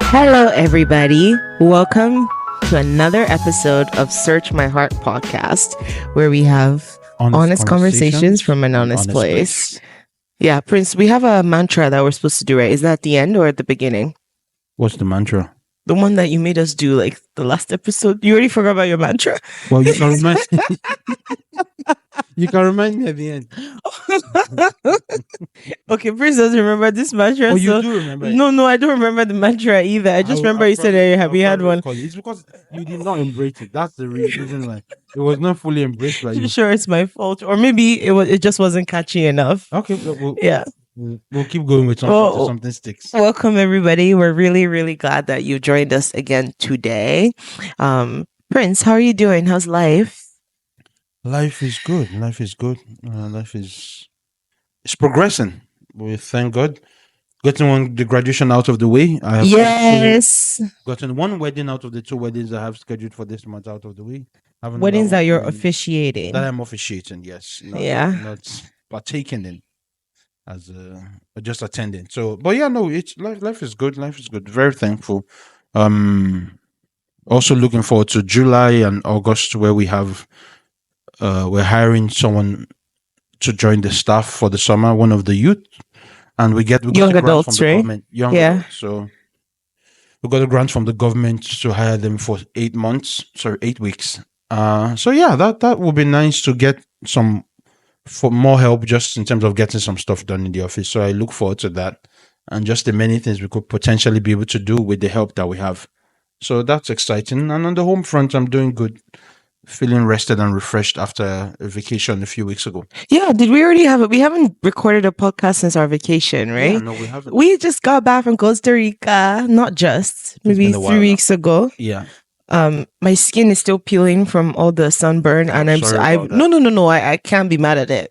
Hello, everybody. Welcome to another episode of Search My Heart podcast, where we have honest conversations from an honest place. Yeah, Prince, we have a mantra that we're supposed to do, right? Is that at the end or at the beginning? What's the mantra? The one that you made us do, like the last episode. You already forgot about your mantra. Well, you can remind you can remind me at the end. Okay, Prince doesn't remember this mantra. Oh, you do remember it? No, I don't remember the mantra either. I just remember you said that you had one. It's because you did not embrace it. That's the reason why it was not fully embraced by you. I'm sure it's my fault, or maybe it just wasn't catchy enough. Okay, yeah. We'll keep going with something until something sticks. Welcome, everybody. We're really, really glad that you joined us again today. Prince, how are you doing? How's life? Life is good. Life is good. It's progressing. We thank God. Getting the graduation out of the way. I have gotten one wedding out of the two weddings I have scheduled for this month out of the way. Weddings that you're officiating. That I'm officiating, yes. Not partaking in. As just attending. So, but yeah, no, it's life is good. Life is good. Very thankful. Also looking forward to July and August, where we have we're hiring someone to join the staff for the summer, one of the youth, and we got young adults, right? Adults. So we got a grant from the government to hire them for 8 weeks. So yeah, that would be nice to get for more help just in terms of getting some stuff done in the office. So I look forward to that and just the many things we could potentially be able to do with the help that we have. So that's exciting. And on the home front, I'm doing good, feeling rested and refreshed after a vacation a few weeks ago. Yeah. Did we already have it? We haven't recorded a podcast since our vacation, right? Yeah, no, we haven't. We just got back from Costa Rica, maybe 3 weeks ago. Yeah. My skin is still peeling from all the sunburn, and I can't be mad at it.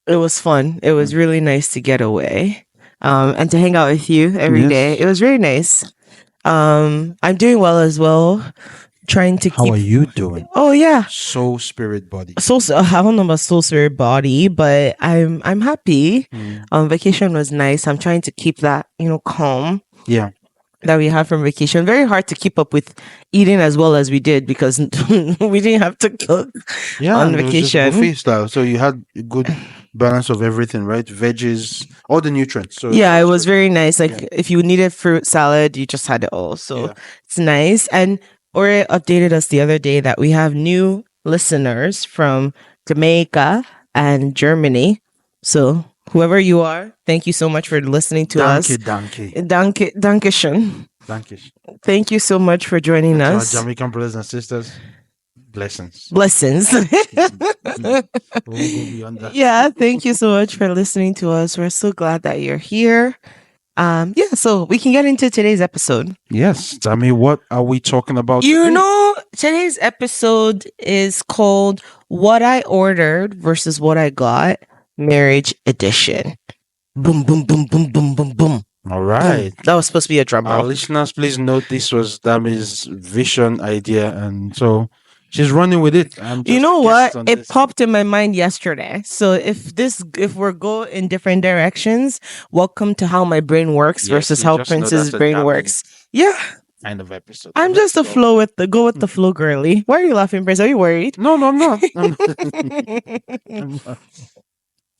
It was fun. It was really nice to get away, and to hang out with you every day. It was really nice. I'm doing well as well. How are you doing? Oh yeah, soul, spirit, body. I don't know about soul, spirit, body, but I'm happy. Vacation was nice. I'm trying to keep that calm. Yeah. That we had from vacation. Very hard to keep up with eating as well as we did because we didn't have to cook on vacation. It was just buffet style, so you had a good balance of everything, right? Veggies, all the nutrients. So it was very nice. Like if you needed fruit salad, you just had it all. So it's nice. And Ore updated us the other day that we have new listeners from Jamaica and Germany. So whoever you are, thank you so much for listening to us. Dankeschön. Thank you so much for joining us. Our Jamaican brothers and sisters, blessings. Yeah, thank you so much for listening to us. We're so glad that you're here. So we can get into today's episode. Yes, Dami, what are we talking about today? Today's episode is called What I Ordered versus What I Got. Marriage edition. Boom, boom, boom, boom, boom, boom, boom. All right. That was supposed to be a drum roll. Our listeners, please note this was Dami's vision idea, and so she's running with it. You know what? It popped in my mind yesterday. So if we're go in different directions, welcome to how my brain works versus how Prince's brain works. Yeah. Kind of episode. I'm just a flow with the flow girly. Why are you laughing, Prince? Are you worried? No, I'm not. I'm not.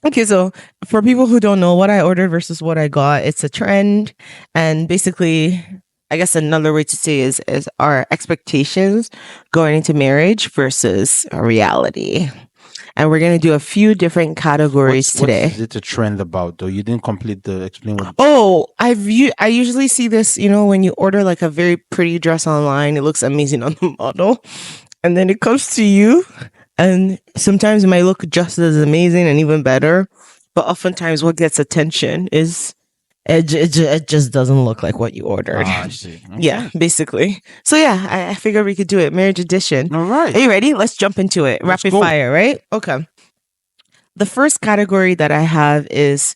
Okay, so for people who don't know what I ordered versus what I got, it's a trend. And basically, I guess another way to say is our expectations going into marriage versus a reality. And we're going to do a few different categories today. What is it a trend about, though? You didn't complete the explain what. Oh, I usually see this, when you order like a very pretty dress online, it looks amazing on the model. And then it comes to you. And sometimes it might look just as amazing and even better. But oftentimes what gets attention is it just doesn't look like what you ordered. I see. Okay. Yeah, basically. So yeah, I figured we could do it. Marriage edition. All right. Are you ready? Let's jump into it. Rapid fire, right? Okay. The first category that I have is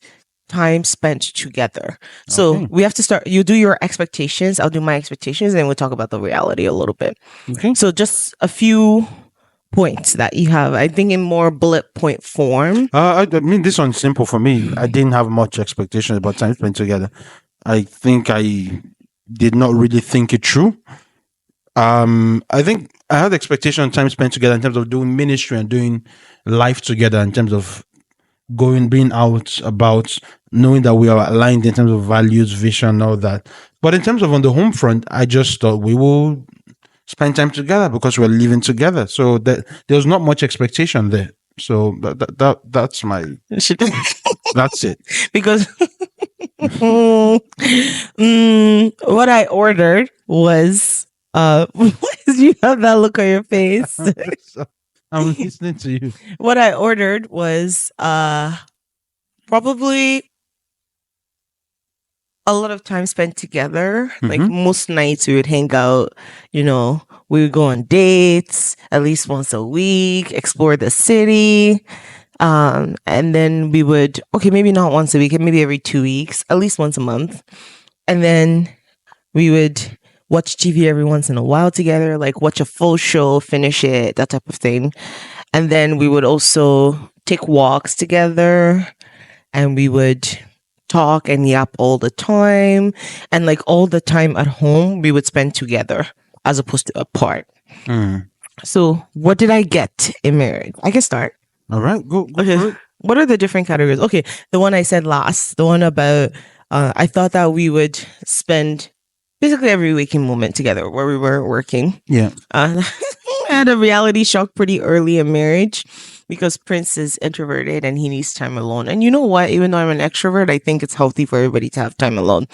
time spent together. So we have to start. You do your expectations. I'll do my expectations. And then we'll talk about the reality a little bit. Okay. So just a few points that you have, I think in more bullet point form. I mean, this one's simple for me. I didn't have much expectation about time spent together. I think I did not really think it through. I think I had expectation on time spent together in terms of doing ministry and doing life together, in terms of going, being out about, knowing that we are aligned in terms of values, vision, all that. But in terms of on the home front, I just thought we will spend time together because we're living together. So that there's not much expectation there. So that's my that's it. Because what I ordered was you have that look on your face. I'm listening to you. What I ordered was probably a lot of time spent together. Like most nights we would hang out, we would go on dates at least once a week, explore the city. And then we would, maybe not once a week, maybe every 2 weeks, at least once a month. And then we would watch TV every once in a while together, like watch a full show, finish it, that type of thing. And then we would also take walks together, and we would talk and yap all the time. And like all the time at home, we would spend together as opposed to apart. So what did I get in marriage? I can start. All right, go Okay. for it. What are the different categories? Okay, the one I said last, the one about, I thought that we would spend basically every waking moment together where we weren't working. Yeah. I had a reality shock pretty early in marriage because Prince is introverted and he needs time alone. And you know what? Even though I'm an extrovert, I think it's healthy for everybody to have time alone.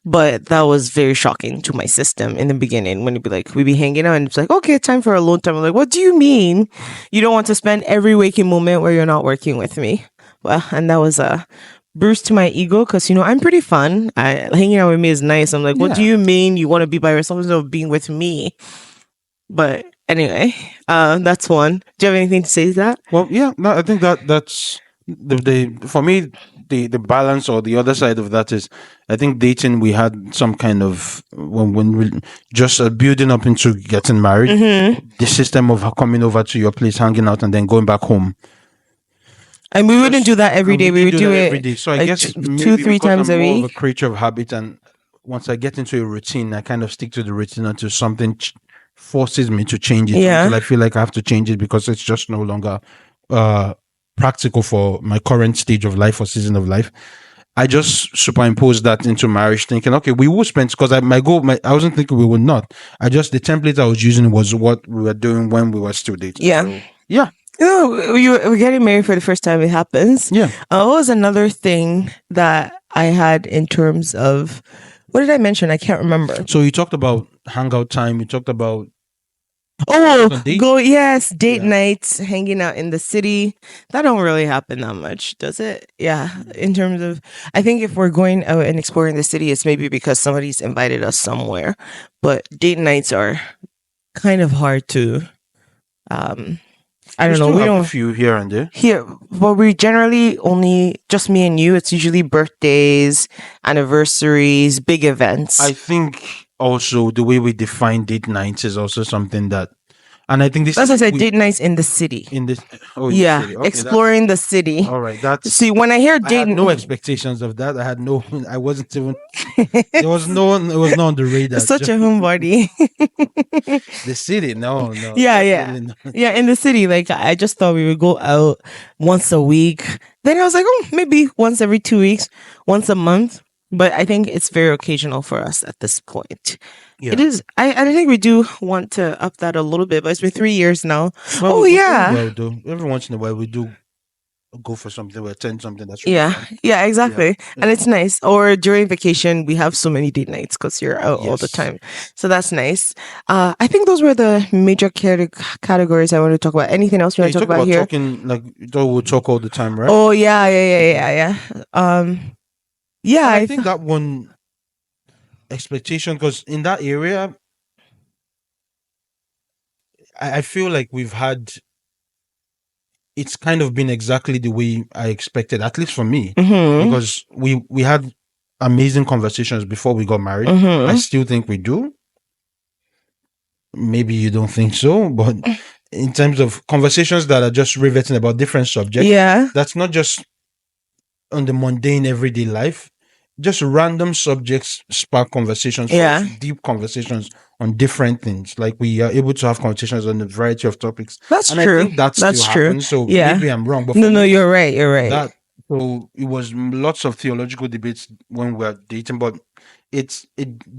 But that was very shocking to my system in the beginning when we'd be hanging out and it's like, okay, time for alone time. I'm like, what do you mean? You don't want to spend every waking moment where you're not working with me? Well, and that was a bruise to my ego because, I'm pretty fun. Hanging out with me is nice. I'm like, what do you mean you want to be by yourself instead of being with me? But anyway, that's one. Do you have anything to say to that? Well, yeah, no, I think that's the for me the balance, or the other side of that is, I think dating, we had some kind of, when we just building up into getting married, the system of coming over to your place, hanging out, and then going back home. And we wouldn't do that every day. We would do it every day. So I like guess 2-3 times I'm a more of week. a creature of habit, and once I get into a routine, I kind of stick to the routine until something forces me to change it. Yeah. Until I feel like I have to change it because it's just no longer practical for my current stage of life or season of life. I just superimposed that into marriage, thinking, okay, we will spend, because I wasn't thinking we would not. The template I was using was what we were doing when we were still dating. Yeah. So, yeah. We're getting married for the first time. It happens. Yeah. What was another thing that I had in terms of, what did I mention? I can't remember. So you talked about hangout time. You talked about date nights, hanging out in the city. That don't really happen that much, does it? Yeah. In terms of, I think if we're going out and exploring the city, it's maybe because somebody's invited us somewhere. But date nights are kind of hard to, I don't know. We don't have a few here and there. Here, but we generally only, just me and you. It's usually birthdays, anniversaries, big events. I think also the way we define date nights is also something that, and I think this. That's what I said. Date nights in the city. In this, the city. Okay, exploring the city. All right, that's. See, when I hear date, I had no expectations of that. I wasn't even. There was no one. It was not on the radar. Such a homebody. The city, no. Yeah. In the city, like I just thought we would go out once a week. Then I was like, maybe once every 2 weeks, once a month. But I think it's very occasional for us at this point. Yeah. It is. I think we do want to up that a little bit, but it's been 3 years now. Well, every once in a while we do go for something, we attend something that's really fun. Yeah, exactly. Yeah. And it's nice. Or during vacation, we have so many date nights because you're out all the time. So that's nice. I think those were the major categories I want to talk about. Anything else you want to talk about here? Talking, like, we'll talk all the time, right? Oh, yeah. Yeah, I think that one expectation, because in that area, I feel like it's kind of been exactly the way I expected, at least for me, because we had amazing conversations before we got married. I still think we do. Maybe you don't think so, but in terms of conversations that are just riveting about different subjects, that's not just on the mundane everyday life. just random subjects spark conversations, Yeah. deep conversations on different things. Like we are able to have conversations on a variety of topics. That's And I true. think that That's still true. happens. So Yeah. maybe I'm wrong, but No, for no, me, you're right. You're right. that so it was lots of theological debates when we were dating, but it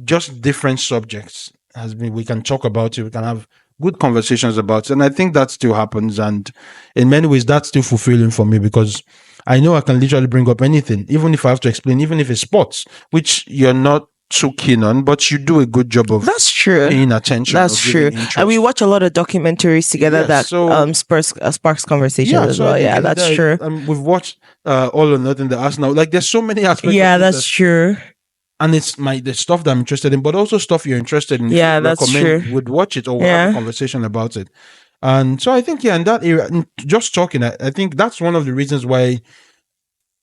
just different subjects has been we can talk about it, we can have good conversations about it. And I think that still happens, and in many ways that's still fulfilling for me because I know I can literally bring up anything, even if I have to explain, even if it's sports, which you're not too keen on, but you do a good job of That's true. paying attention That's or giving true. interest. And we watch a lot of documentaries together Yes, that so sparks conversations yeah, as so I well. think Yeah, that's that, true. we've watched All or Nothing, the Arsenal. Like, there's so many aspects Yeah, of it that's true. and it's the stuff that I'm interested in, but also stuff you're interested in. If Yeah, you that's recommend, true. would watch it or we'll have a Yeah. conversation about it. And so I think, yeah, in that area, just talking, I think that's one of the reasons why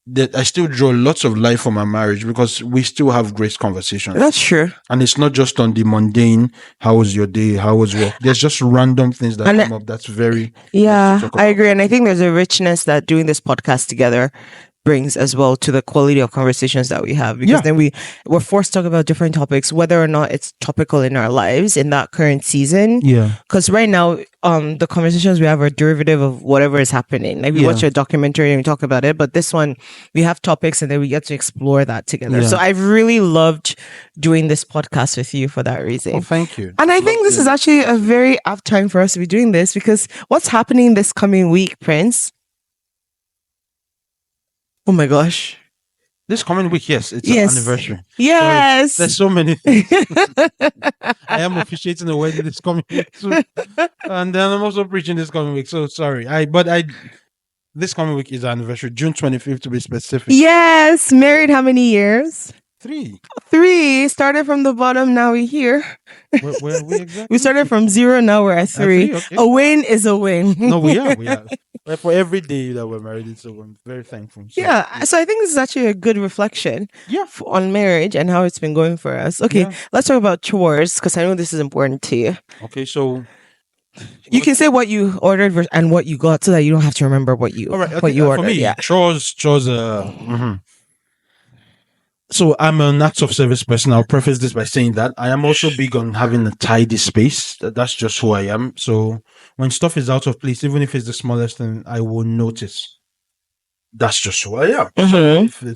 that I still draw lots of life from my marriage, because we still have great conversations. That's true. And it's not just on the mundane, how was your day, how was work. There's just random things that And come up that's very yeah, nice to talk I about. agree. And I think there's a richness that doing this podcast together brings as well to the quality of conversations that we have, because Yeah. then we're forced to talk about different topics, whether or not it's topical in our lives in that current season. Yeah. Because right now, the conversations we have are derivative of whatever is happening. Like we Yeah. watch a documentary and we talk about it, but this one we have topics and then we get to explore that together. Yeah. So I've really loved doing this podcast with you for that reason. Oh, thank you. And I think this is actually a very apt time for us to be doing this, because what's happening this coming week, Prince? Oh my gosh. This coming week, yes, it's Yes. an anniversary. Yes. There's so many things. I am officiating a wedding this coming week too. And then I'm also preaching this coming week. So sorry. This coming week is anniversary, June 25th to be specific. Yes. Married how many years? 3. 3. Started from the bottom, now we're here. Where are we exactly? We started from 0, now we're at 3. Okay. A win is a win. No, we are. Well, for every day that we're married, so I'm very thankful. So, yeah. So I think this is actually a good reflection on marriage and how it's been going for us. Okay, Yeah. let's talk about chores, because I know this is important to you. Okay, so You can say what you ordered and what you got, so that you don't have to remember what you all right, okay, what you ordered. for me, Yeah. chores. So I'm an acts of service person. I'll preface this by saying that I am also big on having a tidy space. That's just who I am. So when stuff is out of place, even if it's the smallest thing, I will notice. That's just who I am. Mm-hmm.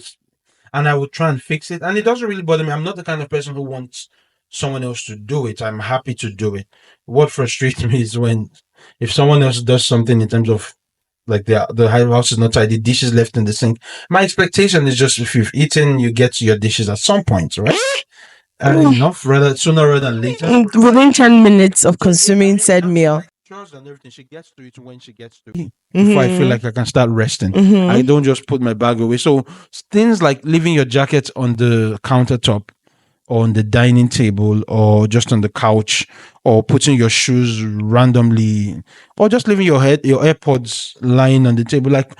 And I will try and fix it. And it doesn't really bother me. I'm not the kind of person who wants someone else to do it. I'm happy to do it. What frustrates me is if someone else does something in terms of like the house is not tidy, dishes left in the sink. My expectation is just if you've eaten, you get to your dishes at some point, right? Enough, sooner rather than later. Within 10 minutes of consuming said meal. Chores and everything, she gets to it when she gets to it. Before I feel like I can start resting. I don't just put my bag away. So things like leaving your jacket on the countertop, or on the dining table, or just on the couch, or putting your shoes randomly, or just leaving your AirPods lying on the table. Like,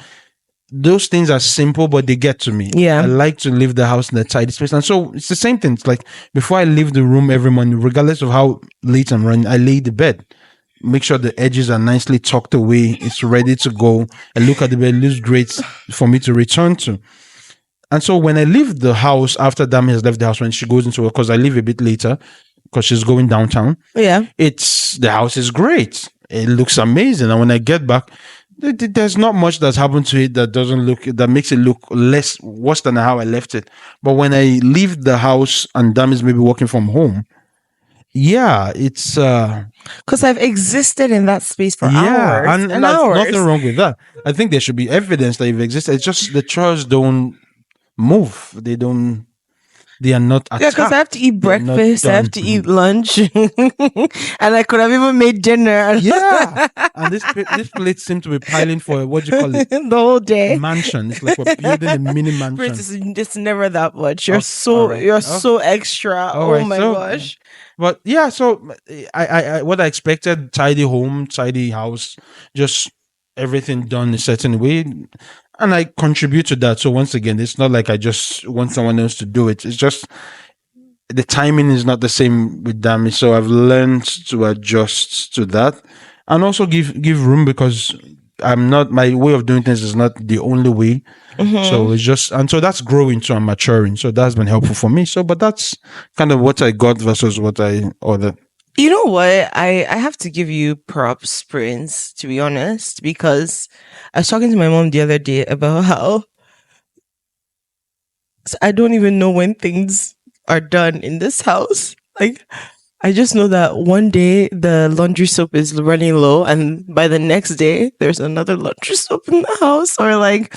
those things are simple, but they get to me. Yeah. I like to leave the house in a tidy space. And so it's the same thing. It's like before I leave the room every morning, regardless of how late I'm running, I lay the bed. Make sure the edges are nicely tucked away. It's ready to go. I look at the bed, it looks great for me to return to. And so when I leave the house, after Dami has left the house, when she goes into work, because I leave a bit later, because she's going downtown. Yeah. The house is great. It looks amazing. And when I get back, there's not much that's happened to it that makes it look worse than how I left it. But when I leave the house and Dami's maybe working from home, yeah, it's because I've existed in that space for hours and hours. Nothing wrong with that. I think there should be evidence that you've existed. It's just the chores don't move. They are not attacked. Yeah, because I have to eat breakfast, I have to eat lunch, and I could have even made dinner. Yeah, and this plate seems to be piling for what do you call it? The whole day. Mansion. It's like we're building a mini mansion. It's never that much. You're right. so extra. Right. My gosh. But yeah, so I what I expected: tidy home, tidy house, just everything done a certain way. And I contribute to that. So once again, it's not like I just want someone else to do it. It's just the timing is not the same with Dami. So I've learned to adjust to that, and also give room, because I'm not, my way of doing things is not the only way. So it's just, and so that's growing too and maturing. So that's been helpful for me. So, but that's kind of what I got versus what I ordered. You know what? I have to give you props, Prince, to be honest, because I was talking to my mom the other day about how I don't even know when things are done in this house. Like, I just know that one day the laundry soap is running low, and by the next day there's another laundry soap in the house, or like,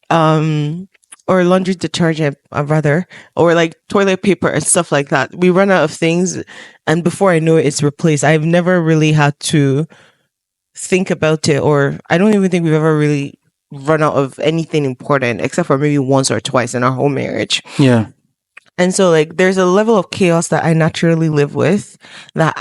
or laundry detergent, rather, or like toilet paper and stuff like that. We run out of things, and before I know it, it's replaced. I've never really had to think about it, or I don't even think we've ever really run out of anything important, except for maybe once or twice in our whole marriage. Yeah. And so, like, there's a level of chaos that I naturally live with that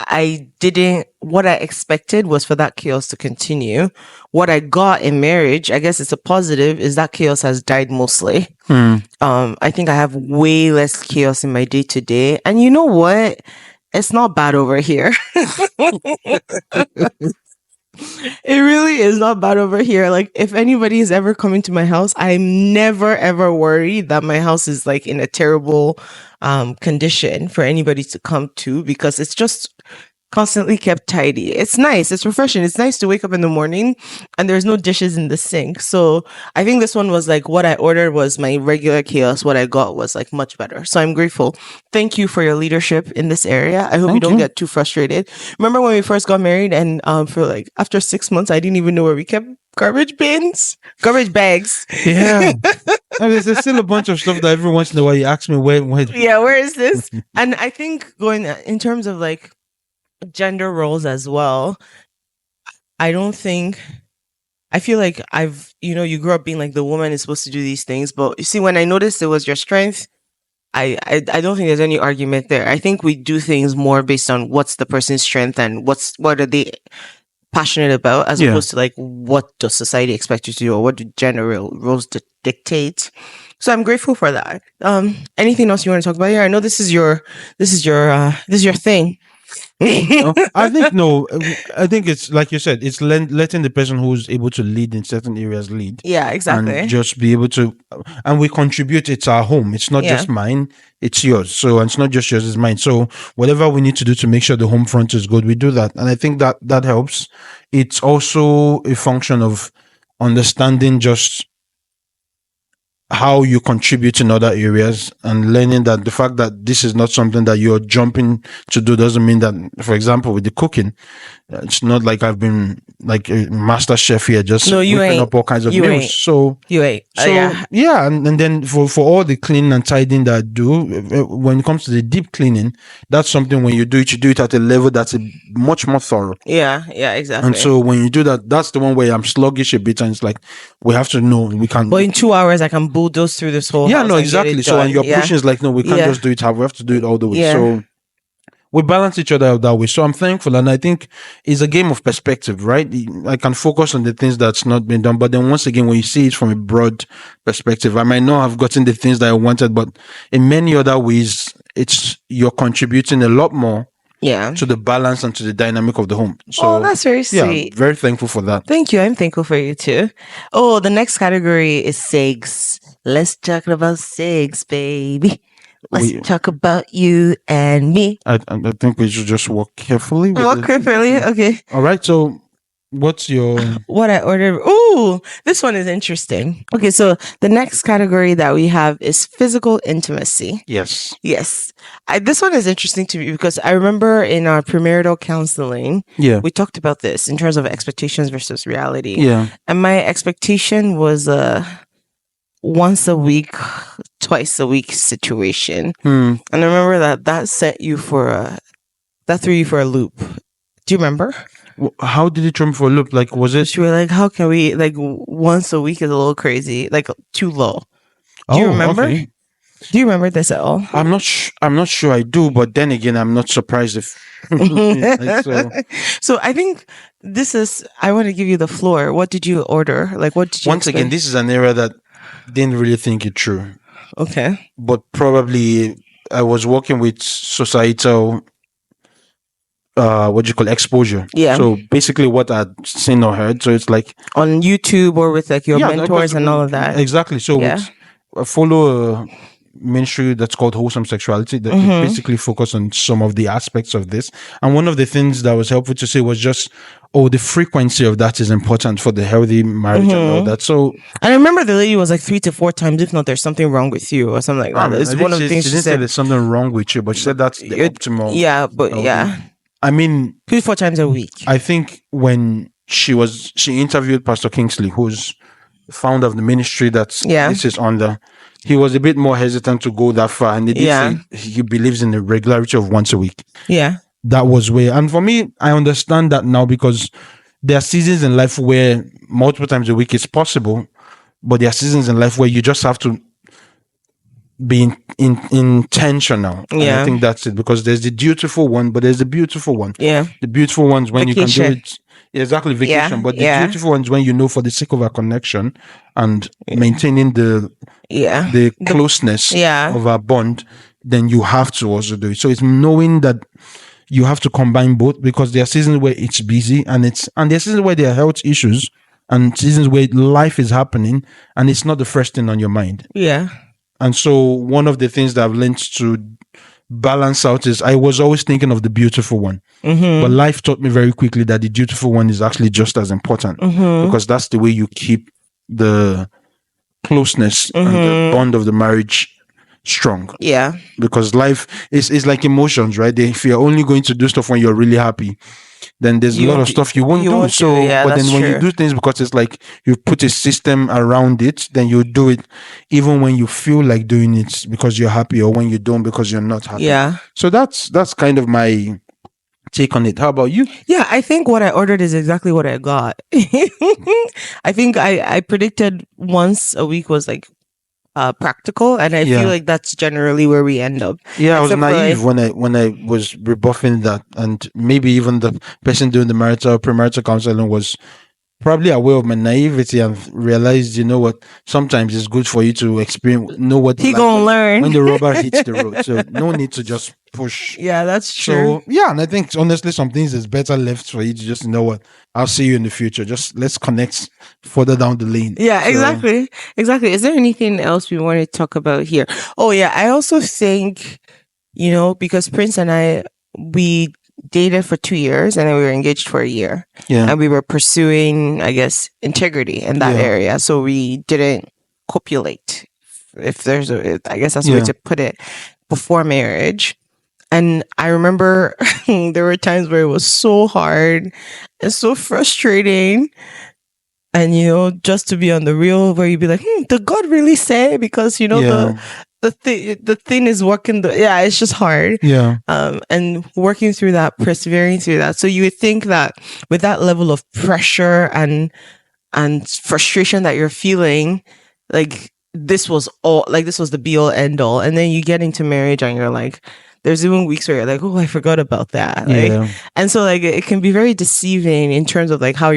what I expected was for that chaos to continue. What I got in marriage, I guess it's a positive, is that chaos has died mostly. I think I have way less chaos in my day to day. And you know what? It's not bad over here. It really is not bad over here. Like, if anybody is ever coming to my house, I'm never ever worried that my house is like in a terrible condition for anybody to come to, because it's just constantly kept tidy. It's nice. It's refreshing. It's nice to wake up in the morning and there's no dishes in the sink. So I think this one was like, what I ordered was my regular chaos. What I got was like much better. So I'm grateful. Thank you for your leadership in this area. I hope you don't get too frustrated. Remember when we first got married, and for like after 6 months, I didn't even know where we kept garbage bags. Yeah. There's still a bunch of stuff that every once in a while you ask me where. Yeah, where is this? And I think going in terms of like gender roles as well, I feel like you grew up being like the woman is supposed to do these things, but you see, when I noticed it was your strength, I don't think there's any argument there. I think we do things more based on what's the person's strength and what are they passionate about, as opposed to like what does society expect you to do or what do gender roles dictate. So I'm grateful for that. Anything else you want to talk about here? I know this is your thing. I think no. I think it's like you said. It's letting the person who's able to lead in certain areas lead. Yeah, exactly. And just be able to, and we contribute. It's our home. It's not just mine. It's yours. So, and it's not just yours. It's mine. So, whatever we need to do to make sure the home front is good, we do that. And I think that helps. It's also a function of understanding just how you contribute in other areas and learning that the fact that this is not something that you're jumping to do doesn't mean that, for example, with the cooking, it's not like I've been like a master chef here, just whipping up all kinds of meals. So you ain't. Yeah. And then for all the cleaning and tidying that I do, when it comes to the deep cleaning, that's something when you do it at a level that's much more thorough. Yeah, exactly. And so when you do that, that's the one where I'm sluggish a bit, and it's like we have to know we can. But in 2 hours, I can bulldoze through this whole. Yeah, no, exactly. So when you're pushing, it's like no, we can't just do it. We have to do it all the way. So we balance each other out that way. So I'm thankful, and I think it's a game of perspective, right? I can focus on the things that's not been done, but then once again, when you see it from a broad perspective, I might not have gotten the things that I wanted, but in many other ways, you're contributing a lot more. Yeah. To the balance and to the dynamic of the home. So that's very sweet. Yeah, very thankful for that. Thank you. I'm thankful for you too. Oh, the next category is SIGs. Let's talk about SIGs, baby. Let's talk about you and me. I think we should just walk carefully. Okay. All right. So what's your... What I ordered? Ooh, this one is interesting. Okay, so the next category that we have is physical intimacy. Yes. This one is interesting to me because I remember in our premarital counseling, we talked about this in terms of expectations versus reality. Yeah. And my expectation was once a week, twice a week situation. And I remember that threw you for a loop. Do you remember? How did it throw me for a loop? Like, was it? You were like, how can we, like, once a week is a little crazy, like too low. Do you remember? Okay. Do you remember this at all? I'm not sure I do, but then again, I'm not surprised if. So I think I want to give you the floor. What did you order? Like, what did you Once again, this is an area that didn't really think it through. Okay. But probably I was working with societal what do you call exposure. Yeah. So basically what I'd seen or heard. So it's like on YouTube or with like your mentors and all of that. Exactly. So Yeah. I follow a ministry that's called Wholesome Sexuality that basically focus on some of the aspects of this. And one of the things that was helpful to say was just, the frequency of that is important for the healthy marriage and all that. So, and I remember the lady was like 3 to 4 times, if not there's something wrong with you or something like that. It's one of the things she didn't say there's something wrong with you, but she said that's the optimal. Yeah, but yeah. I mean, 3 to 4 times a week. I think when she interviewed Pastor Kingsley, who's the founder of the ministry that this is under, he was a bit more hesitant to go that far. And he did say he believes in the regularity of once a week. Yeah. That was where, and for me, I understand that now because there are seasons in life where multiple times a week is possible, but there are seasons in life where you just have to be intentional. And I think that's it, because there's the dutiful one, but there's the beautiful one. Yeah. The beautiful ones when vacation. You can do it. Exactly, vacation. But the beautiful ones when you know for the sake of a connection and maintaining the closeness of our bond, then you have to also do it. So it's knowing that you have to combine both, because there are seasons where it's busy and there are seasons where there are health issues and seasons where life is happening and it's not the first thing on your mind. Yeah. And so one of the things that I've learned to balance out is I was always thinking of the beautiful one, but life taught me very quickly that the beautiful one is actually just as important, because that's the way you keep the closeness and the bond of the marriage strong. Yeah. Because life is like emotions, right? If you're only going to do stuff when you're really happy, then there's a lot of stuff you won't do. But then when you do things because it's like you put a system around it, then you do it even when you feel like doing it because you're happy, or when you don't because you're not happy. Yeah. So that's kind of my take on it. How about you? Yeah, I think what I ordered is exactly what I got. I think I predicted once a week was like practical, and I feel like that's generally where we end up. Yeah, I was naive when I was rebuffing that, and maybe even the person doing the premarital counseling was probably aware of my naivety and realized, you know what, sometimes it's good for you to know what he gonna learn when the rubber hits the road. So no need to just push. Yeah, that's true. So yeah, and I think honestly some things is better left for you to just, you know what, I'll see you in the future. Just let's connect further down the lane. Yeah, so. Exactly. Is there anything else we want to talk about here? Oh yeah, I also think, because Prince and I, we dated for 2 years and then we were engaged for a year. Yeah. And we were pursuing, I guess, integrity in that area. So we didn't copulate, if there's I guess that's the way to put it, before marriage. And I remember there were times where it was so hard and so frustrating. And, just to be on the real, where you'd be like, did God really say? Because, the thing is working. It's just hard. Yeah. And working through that, persevering through that. So you would think that with that level of pressure and frustration that you're feeling, like this was the be all end all. And then you get into marriage and you're like, there's even weeks where you're like, oh, I forgot about that. And so like it can be very deceiving in terms of like how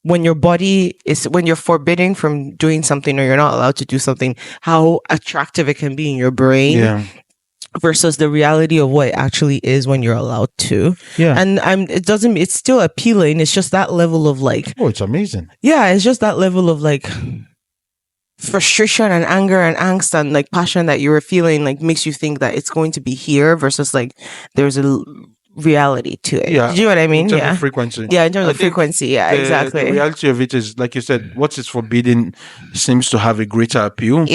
when your body when you're forbidden from doing something, or you're not allowed to do something, how attractive it can be in your brain versus the reality of what it actually is when you're allowed to. Yeah. And it's still appealing. It's just that level of like, oh, it's amazing. Yeah. It's just that level of like frustration and anger and angst and like passion that you were feeling, like makes you think that it's going to be here versus like there's a reality to it. Yeah. Do you know what I mean? In terms of frequency. Yeah, in terms of frequency. Yeah, exactly. The reality of it is, like you said, what is forbidden seems to have a greater appeal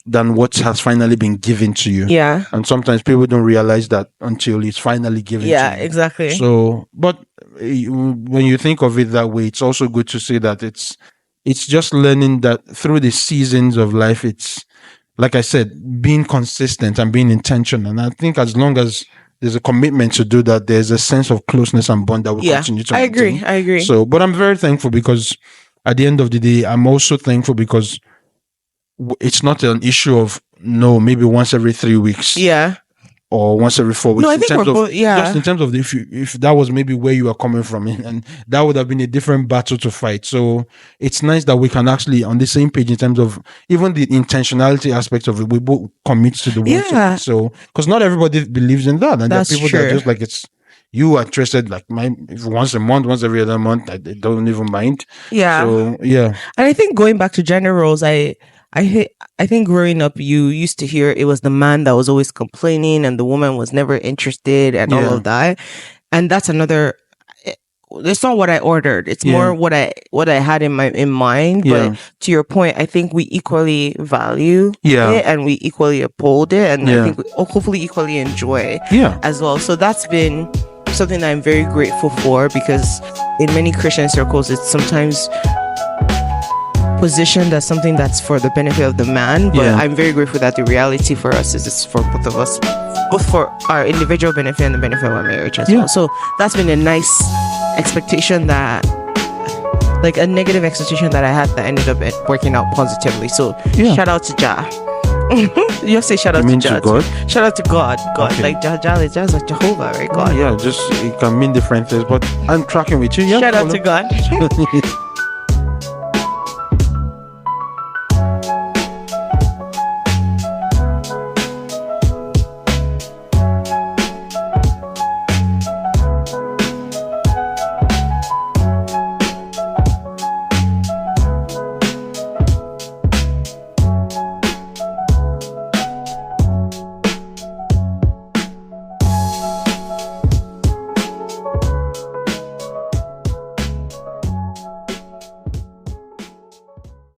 than what has finally been given to you. Yeah. And sometimes people don't realize that until it's finally given to you. Yeah, exactly. So, but when you think of it that way, it's also good to say that it's just learning that through the seasons of life, it's, like I said, being consistent and being intentional. And I think as long as there's a commitment to do that, there's a sense of closeness and bond that will continue to maintain. I agree. So, but I'm very thankful, because at the end of the day, I'm also thankful because it's not an issue of maybe once every 3 weeks. Yeah. Or once every 4 weeks. No, I think we're both, just in terms of if that was maybe where you are coming from, and that would have been a different battle to fight. So it's nice that we can actually on the same page in terms of even the intentionality aspect of it. We both commit to the one. So because not everybody believes in that, and there are people that are just like You are interested, like if once a month, once every other month, I don't even mind. Yeah. So yeah. And I think going back to gender roles, I think growing up, you used to hear it was the man that was always complaining and the woman was never interested and all Yeah. of that. And that's another. It's not what I ordered. It's Yeah. more what I had in mind. Yeah. But to your point, I think we equally value Yeah. it and we equally uphold it, and Yeah. I think we hopefully equally enjoy Yeah. as well. So that's been something that I'm very grateful for, because in many Christian circles, it's sometimes positioned as something that's for the benefit of the man. But Yeah. I'm very grateful that the reality for us is it's for both of us, both for our individual benefit and the benefit of our marriage as well. So that's been a nice expectation, that like a negative expectation that I had that ended up working out positively. So shout out to Jah. You have to say shout out You mean to Jah. to God? Shout out to God. Okay. Like Jah is like Jehovah, right? God. Yeah, just it can mean different things, but I'm tracking with you. Yeah, Shout out to God.